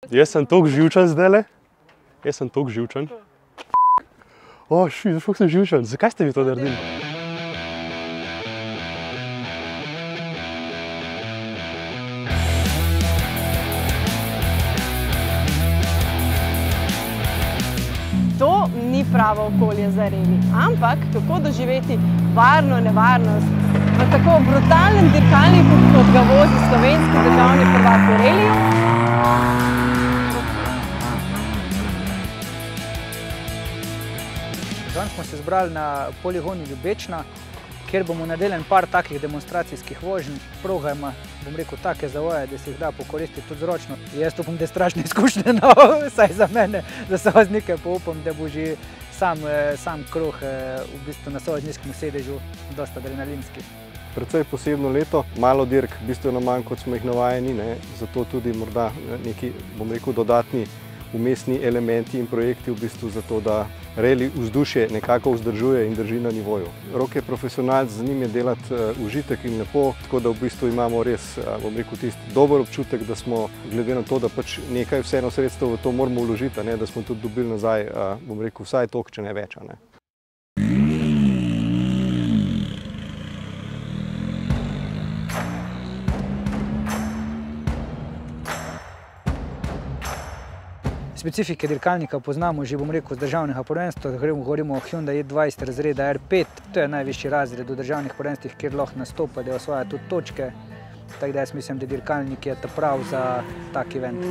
Jaz sem toliko živčen zdajle. Jaz sem toliko živčen. Šuj, kako sem živčen. Zakaj ste vi to naredili? To ni pravo okolje za reli, ampak kako doživeti varno nevarnost v tako brutalnem dirkalniku, kot ga vozi slovenski državni prvak v reliju. Danes smo se zbrali na poligonu Ljubečna, kjer bomo naredili par takih demonstracijskih voženj. Proga ima, bom rekel, take zavoje, da si jih da pokoristiti tudi zročno. Jaz upam, da je strašno izkušnjeno, vsaj za mene, za sovoznike, pa upam, da bo že sam kruh v bistvu na sovozniškem sedežu dosta adrenalinski. Precej posebno leto, malo dirk, bistveno manj, kot smo jih navajeni, zato tudi morda neki, bom rekel, dodatni umestni elementi in projekti v bistvu zato, da reli vzdušje nekako vzdržuje in drži na nivoju. Rok je profesionalc, z njim je delati užitek in lepo, tako da v bistvu imamo res, bom rekel, tisti dober občutek, da smo, glede na to, da pač nekaj vseeno sredstev v to moramo vložiti, da smo tudi dobili nazaj, bom rekel, vsaj toliko, če ne več. Specifike dirkalnika poznamo že, bom rekel, z državnega prvenstva. Govorimo o Hyundai i20 razreda R5. To je najvišji razred v državnih prvenstvih, kjer lahko nastopa, da osvaja tudi točke. Tako da jaz mislim, da dirkalnik je prav za tak event.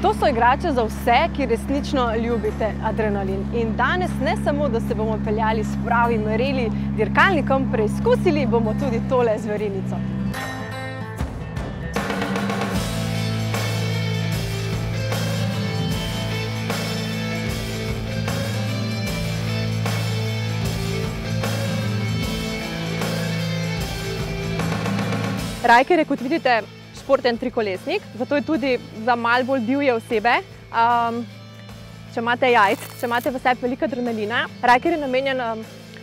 To so igrače za vse, ki resnično ljubite adrenalin. In danes ne samo, da se bomo peljali s pravim reli dirkalnikom, preizkusili bomo tudi tole zverinico. Ryker je, kot vidite, športen trikolesnik, zato je tudi za malo bolj divje osebe. Če imate jajc, če imate v sebi veliko adrenalina. Ryker je namenjen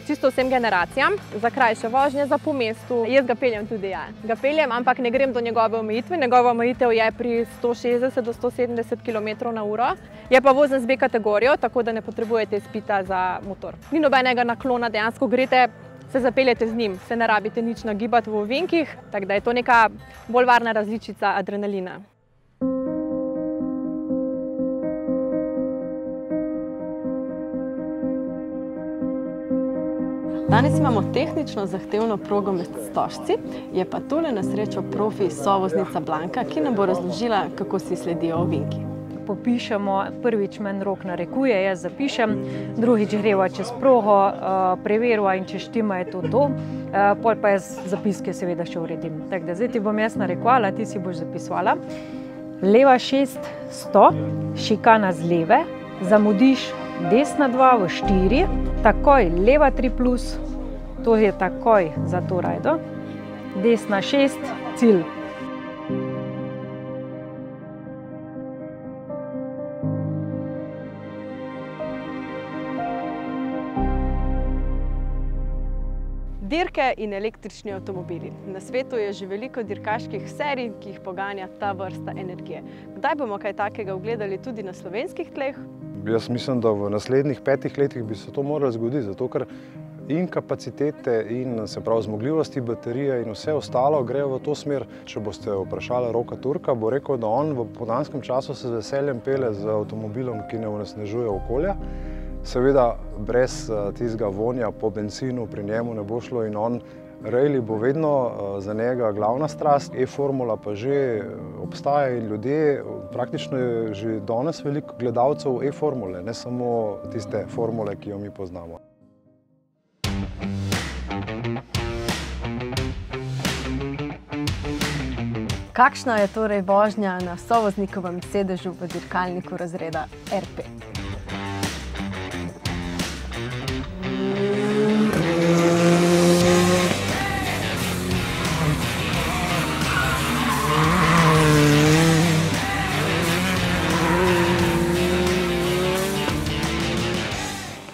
čisto vsem generacijam, za krajše vožnje, za po mestu. Jaz ga peljem tudi, Ga peljem, ampak ne grem do njegove omejitve. Njegova omejitev je pri 160 do 170 km/h. Je pa vozen z B kategorijo, tako da ne potrebujete izpita za motor. Ni nobenega naklona, dejansko greste, se zapeljete z njim, se ne rabite nič nagibati v ovinkih, tako da je to neka bolj varna različica adrenalina. Danes imamo tehnično zahtevno progo med Stožci, je pa tole na srečo profi sovoznica Blanka, ki nam bo razložila, kako si sledijo ovinki. Popišemo, prvič meni rok narekuje, jaz zapišem, drugič greva čez progo, preveriva in če štima je to. Pol pa jaz zapiske seveda še uredim. Tako da zdaj ti bom jaz narekovala, ti si boš zapisovala. Leva 6, 100, šikana z leve, zamudiš desna 2 v 4, takoj leva 3+, to je takoj za to rajdo, desna 6, cilj. Dirke in električni avtomobili. Na svetu je že veliko dirkaških serij, ki jih poganja ta vrsta energije. Kdaj bomo kaj takega ugledali tudi na slovenskih tleh? Jaz mislim, da v naslednjih 5 letih bi se to moralo zgoditi, zato ker in kapacitete in zmogljivosti baterije in vse ostalo grejo v to smer. Če boste vprašali Roka Turka, bo rekel, da on v popoldanskem času se z veseljem pelje z avtomobilom, ki ne onesnažuje okolja. Seveda brez tistega vonja po benzinu pri njemu ne bo šlo in on, rally bo vedno za njega glavna strast. E-formula pa že obstaja in ljudje, praktično je že danes veliko gledalcev e-formule, ne samo tiste formule, ki jo mi poznamo. Kakšna je torej vožnja na sovoznikovem sedežu v dirkalniku razreda R5?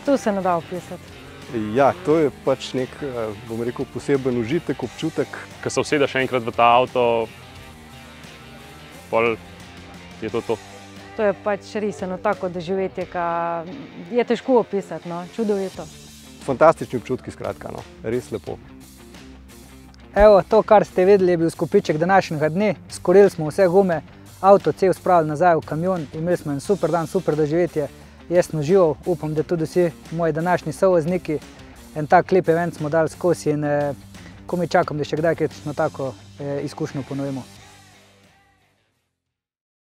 Tu se ne da opisati. Ja, to je pač nek, bom rekel, poseben užitek, občutek. Ko se usedeš enkrat v ta avto, pol je to. To je pač resno tako doživetje, ki je težko opisati, no? Čudovito. Fantastični občutki, skratka, no? Res lepo. Evo, to, kar ste vedeli, je bil skupiček današnjega dne. Skorili smo vse gume, avto cel spravili nazaj v kamion, imeli smo en super dan, super doživetje. Jaz sem užival, upam, da tudi vsi moji današnji sovozniki. En tak lep event smo dali skozi in komaj čakam, da še kdaj kakšno tako izkušnjo ponovimo.